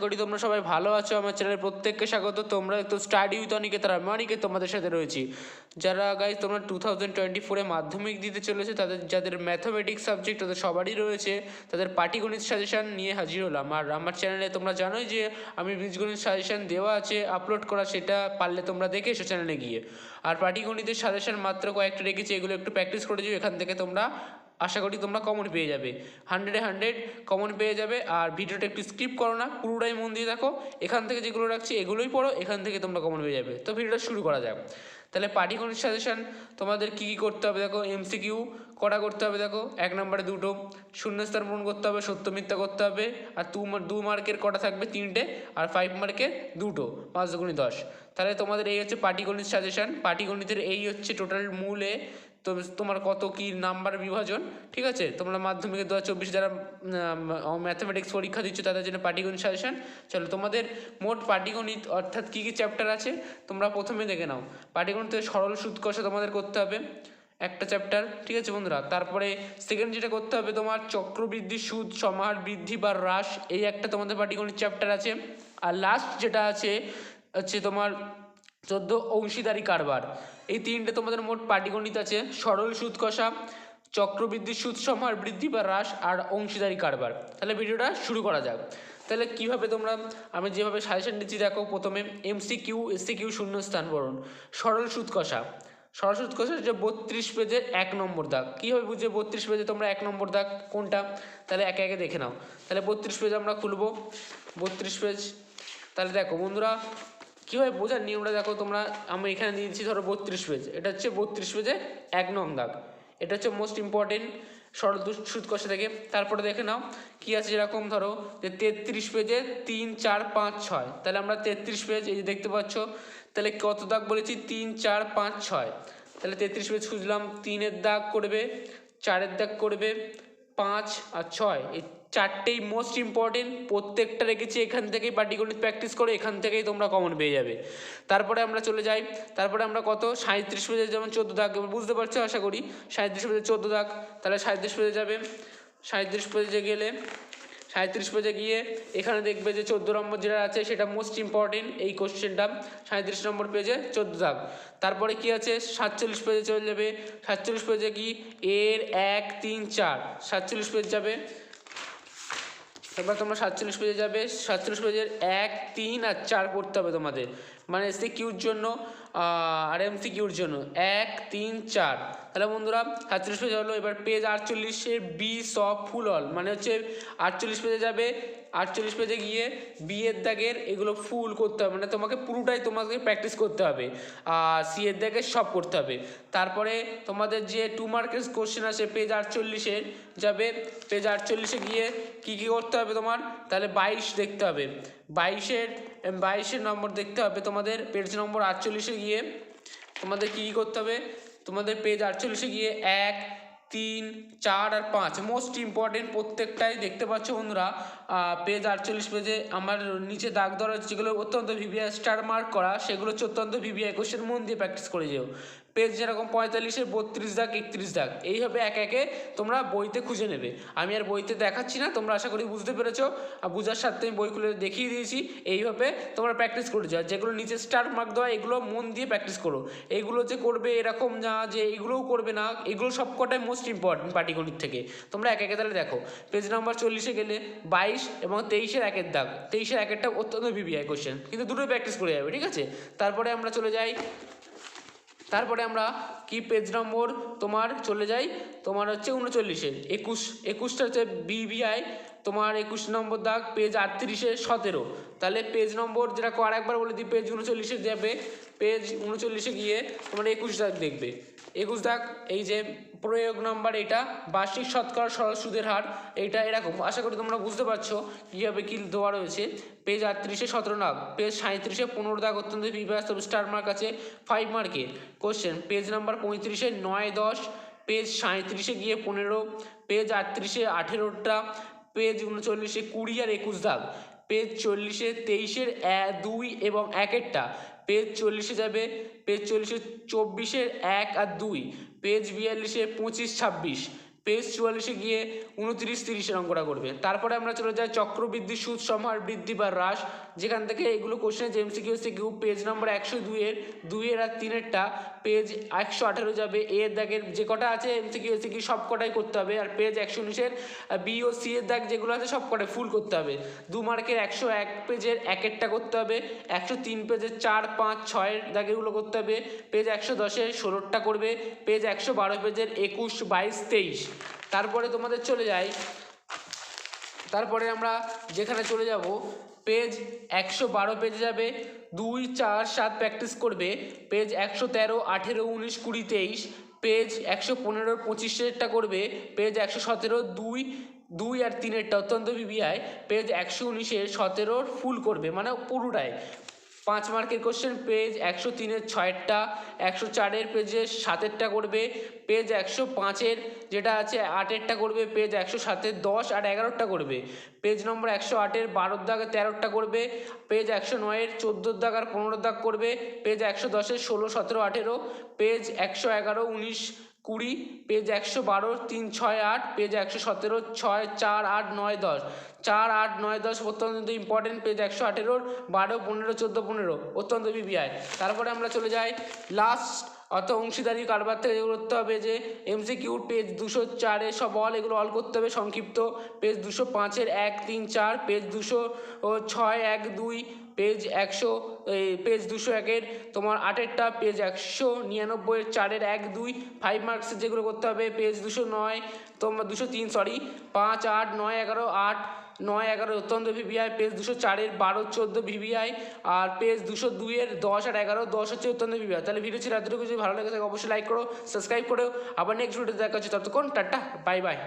করি তোমরা সবাই ভালো আছো। আমার চ্যানেলে প্রত্যেককে স্বাগত। তোমরা তো স্টাডি উইথ অনিকেত আর আমি অনিকেত তোমাদের সাথে রয়েছি। যারা গাইজ তোমরা 2024-এ মাধ্যমিক দিতে চলেছে, যাদের ম্যাথমেটিক্স সাবজেক্ট তাদের সবারই রয়েছে, তাদের পাটিগণিত সাজেশান নিয়ে হাজির হলাম। আর আমার চ্যানেলে তোমরা জানোই যে আমি বীজগণিত সাজেশান দেওয়া আছে, আপলোড করা, সেটা পারলে তোমরা দেখে এসো চ্যানেলে গিয়ে। আর পাটিগণিতের সাজেশান মাত্র কয়েকটা রেখেছি, এগুলো একটু প্র্যাকটিস করে যাও। এখান থেকে তোমরা আশা করি তোমরা কমন পেয়ে যাবে, 100 কমন পেয়ে যাবে। আর ভিডিওটা একটু স্কিপ করো না, পুরোটাই মন দিয়ে দেখো। এখান থেকে যেগুলো রাখছি এগুলোই পড়ো, এখান থেকে তোমরা কমন পেয়ে যাবে। তো ভিডিওটা শুরু করা যাক। তাহলে পাটিগণিত সাজেশান তোমাদের কী কী করতে হবে দেখো। এমসিকিউ কটা করতে হবে দেখো। 1 নম্বরে 2টো শূন্যস্থান পূরণ করতে হবে, সত্য মিথ্যা করতে হবে। আর 2 মার্কের কটা থাকবে 3টে, আর 5 মার্কের 2টো, 5 দুগুণে 10। তাহলে তোমাদের এই হচ্ছে পাটিগণিত সাজেশান। পাটিগণিতের এই হচ্ছে টোটাল মূলে তো তোমার কত কী নাম্বার বিভাজন, ঠিক আছে। তোমরা মাধ্যমিকে 2024 যারা ম্যাথামেটিক্স পরীক্ষা দিচ্ছ তাদের জন্য পাটিগণিত সাজেশান। চলো, তোমাদের মোট পাটিগণিত অর্থাৎ কী কী চ্যাপ্টার আছে তোমরা প্রথমে দেখে নাও। পাটিগণিতের সরল সুদ কষা তোমাদের করতে হবে একটা চ্যাপ্টার, ঠিক আছে বন্ধুরা। তারপরে সেকেন্ড যেটা করতে হবে তোমার চক্রবৃদ্ধি সুদ সমাহার বৃদ্ধি বা হ্রাস, এই একটা তোমাদের পাটিগণিত চ্যাপ্টার আছে। আর লাস্ট যেটা আছে হচ্ছে তোমার 14 অংশীদারি কারবার। এই 3টে তোমাদের মোট পাটিগণিত আছে। সরল সুদ কষা, চক্রবৃদ্ধি সুদ সমাহার বৃদ্ধি বা হ্রাস, আর অংশীদারি কারবার। তাহলে ভিডিওটা শুরু করা যাক। তাহলে কীভাবে তোমরা, আমি যেভাবে সাজেশন দিচ্ছি দেখো। প্রথমে এমসিকিউ এসসিকিউ শূন্যস্থান পূরণ। সরল সুদ কষা, সরল সুদ কষা যে 32 পেজের 1 নম্বর দাগ। কীভাবে বুঝবে 32 পেজে তোমরা 1 নম্বর দাগ কোনটা? তাহলে একে একে দেখে নাও। তাহলে 32 পেজ আমরা খুলবো, 32 পেজ। তাহলে দেখো বন্ধুরা, কীভাবে বোঝার নিয়মটা দেখো তোমরা। আমি এখানে দিয়ে দিচ্ছি ধরো 32 পেজ, এটা হচ্ছে 32 পেজে 1 নং দাগ। এটা হচ্ছে মোস্ট ইম্পর্টেন্ট সরল সুদ কষা থেকে। তারপরে দেখে নাও কী আছে, যেরকম ধরো যে 33 পেজে 3, 4, 5, 6। তাহলে আমরা 33 পেজ এই যে দেখতে পাচ্ছ। তাহলে কত দাগ বলেছি? 3, 4, 5, 6। তাহলে 33 পেজ খুঁজলাম, 3-এর দাগ করবে, 4-এর দাগ করবে, 5 আর 6, এই 4টেই মোস্ট ইম্পর্টেন্ট। প্রত্যেকটা রেখেছি এখান থেকেই পাটিগণিত প্র্যাকটিস করো, এখান থেকেই তোমরা কমন পেয়ে যাবে। তারপরে আমরা চলে যাই, তারপরে আমরা কত 37 পেজে যেমন 14 দাগ, বুঝতে পারছো আশা করি। 37 পেজে 14 দাগ। তাহলে 37 পেজে যাবে, 37 পেজে গেলে 37 পেজে গিয়ে এখানে দেখবে যে 14 নম্বর যেটা আছে সেটা মোস্ট ইম্পর্টেন্ট এই কোশ্চেনটা। 37 নম্বর পেজে 14 দাগ। তারপরে কি আছে, 47 পেজে চলে যাবে। 47 পেজে কি এর 1, 3, 4, 47 পেজ যাবে। এবার তোমরা 47 পেজে যাবে। 47 পেজের 1, 3 আর 4 পড়তে হবে তোমাদের, মানে এসসিকিউর জন্য আর এমসিকিউর জন্য 1, 3, 4। তাহলে বন্ধুরা 47 পেজ হলো। এবার পেজ 48-এর বি সব ফুল অল, মানে হচ্ছে 48 পেজে যাবে। 48 পেজে গিয়ে বিয়ের দাগের এগুলো ফুল করতে হবে, মানে তোমাকে পুরোটাই তোমাকে প্র্যাকটিস করতে হবে। আর সি এর দাগের সব করতে হবে। তারপরে তোমাদের যে 2 মার্কের কোশ্চেন আছে পেজ 48-এর যাবে। পেজ 48-এ গিয়ে কী কী করতে হবে তোমার? তাহলে 22 দেখতে হবে, 22-এর নম্বর দেখতে হবে তোমাদের। পেজ নম্বর 48-এ গিয়ে তোমাদের কী কী করতে হবে? তোমাদের পেজ 48-এ গিয়ে 1, 3, 4 আর 5 মোস্ট ইম্পর্টেন্ট প্রত্যেকটাই দেখতে পাচ্ছ বন্ধুরা। পেজ 48 পেজে আমার নিচে দাগ ধরা হচ্ছে, যেগুলো অত্যন্ত ভিভিআই স্টার মার্ক করা, সেগুলো হচ্ছে অত্যন্ত ভিভিআই কোশ্চেন, মন দিয়ে প্র্যাকটিস করে যেও। পেজ যেরকম 45-এর 32 দাগ, 31 দাগ, এইভাবে একে একে তোমরা বইতে খুঁজে নেবে। আমি আর বইতে দেখাচ্ছি না, তোমরা আশা করি বুঝতে পেরেছো। আর বোঝার সাথে আমি বই খুলে দেখিয়ে দিয়েছি। এইভাবে তোমরা প্র্যাকটিস করে যাও। যেগুলো নিচে স্টার মার্ক দেওয়া এগুলো মন দিয়ে প্র্যাকটিস করো। এইগুলো যে করবে এরকম না যে এগুলোও করবে না, এগুলো সবকটাই মোস্ট ইম্পর্টেন্ট পাটিগণিত থেকে। তোমরা একে একে তাহলে দেখো। পেজ নাম্বার 40-এ গেলে 22 এবং 23-এর 1-এর দাগ, 23-এর 1-এরটা অত্যন্ত ভিভিআই কোশ্চেন, কিন্তু দুটোই প্র্যাকটিস করে যাবে, ঠিক আছে। তারপরে আমরা চলে যাই, তারপরে আমরা কি পেজ নম্বর তোমার চলে যাই, তোমার হচ্ছে 39-এর 21টা হচ্ছে ভিভিআই তোমার 21 নম্বর দাগ, পেজ 38-এর 17। তাহলে পেজ নম্বর যেটা আরেকবার বলে দিই, পেজ 39-এ যাবে। পেজ 39-এ গিয়ে তোমার 21 দাগ দেখবে। 21 দাগ এই যে প্রয়োগ নম্বর, এটা বার্ষিক শতকরা সরল সুদের হার, এইটা এরকম। আশা করি তোমরা বুঝতে পারছো কীভাবে কী দেওয়া রয়েছে। পেজ 38-এ 17 দাগ, পেজ 37-এ 15 দাগ অত্যন্ত ভিভিআই স্টার মার্ক আছে 5 মার্কের কোশ্চেন। পেজ নাম্বার 35-এ 9, 10, পেজ 37-এ গিয়ে 15, পেজ 38-এ 18টা, পেজ 39-এ 20 আর 21 দাগ, পেজ 40-এ 23-এর 2 এবং 1-এরটা, পেজ 40-এ যাবে। পেজ 40-এ 24-এর 1 আর 2, পেজ 42-এ 25, 26, পেজ 44 গিয়ে 29-30 অঙ্কটা করবে। তারপরে আমরা চলে যাই চক্রবৃদ্ধি সুদ সমাহার বৃদ্ধি বা হ্রাস, যেখান থেকে এগুলো কোশ্চেন এমসিকিউ পেজ নম্বর 102-এর 2-এর আর 3-এরটা পেজ 118 যাবে। এর দাগের যে কটা আছে এমসিকিউ সব কটাই করতে হবে, আর পেজ 119-এর বি ও সি এর দাগ যেগুলো আছে সব কটাই ফুল করতে হবে। 2 মার্কের 101 পেজের 1-এরটা করতে হবে, 103 পেজের 4, 5, 6-এর দাগেরগুলো করতে হবে, পেজ 110-এর 16টা করবে, পেজ 112 পেজের 21, 22, 23। তারপরে তোমাদের চলে যাই, তারপরে আমরা যেখানে চলে যাব পেজ 112 পেজে যাবে 2, 4, 7 প্র্যাকটিস করবে, পেজ 113, 18, 19, 20, 23, পেজ 115, 25-এরটা করবে, পেজ 117, 2 আর 3-এরটা অত্যন্ত ভিভিআই, পেজ 119-এর 17 ফুল করবে মানে পুরোটাই। 5 মার্কের কোশ্চেন পেজ 103-এর 6-এরটা, 104-এর পেজে 7-এরটা করবে, পেজ 105-এর যেটা আছে 8-এরটা করবে, পেজ 107-এর 10 আর 11-টা করবে, পেজ নম্বর 108-এর 12 দাগ 13টা করবে, পেজ 109-এর 14 দাগ আর 15 দাগ করবে, পেজ 110-এর 16, 17, 18, পেজ 111, 19, 20, পেজ 112, 3, 6, 8, পেজ 117, 6, 4, 8, 9, 10, 4, 8, 9, 10 অত্যন্ত ইম্পর্টেন্ট, পেজ 118-এর 12, 15, 14, 15 অত্যন্ত ভিভিআই। তারপরে আমরা চলে যাই লাস্ট অর্থাৎ অংশীদারি কারবার থেকে করতে হবে যে এমসিকিউ পেজ 204-এ সব এগুলো অল করতে হবে সংক্ষিপ্ত, পেজ 205-এর 1, 3, 4, পেজ 206, 1, 2, পেজ 100, পেজ 201-এর তোমার 8-এরটা, পেজ 199-এর 4-এর 1, 2, 5 মার্কসের যেগুলো করতে হবে, পেজ 209 তোমার 203 5, 8, 9, 11, 8, 9, 11 অত্যন্ত ভিভিআই, পেজ 204-এর 12, 14 ভিভিআই, আর পেজ 202-এর 10 আর 11, 10 হচ্ছে অত্যন্ত ভিভিআই। তাহলে ভিডিও ছিল এতটুকু, যদি ভালো লেগে থাকে অবশ্যই লাইক করো, সাবস্ক্রাইব করো, আবার নেক্সট ভিডিওতে দেখা হচ্ছে, ততক্ষণ টাটা বাই বাই।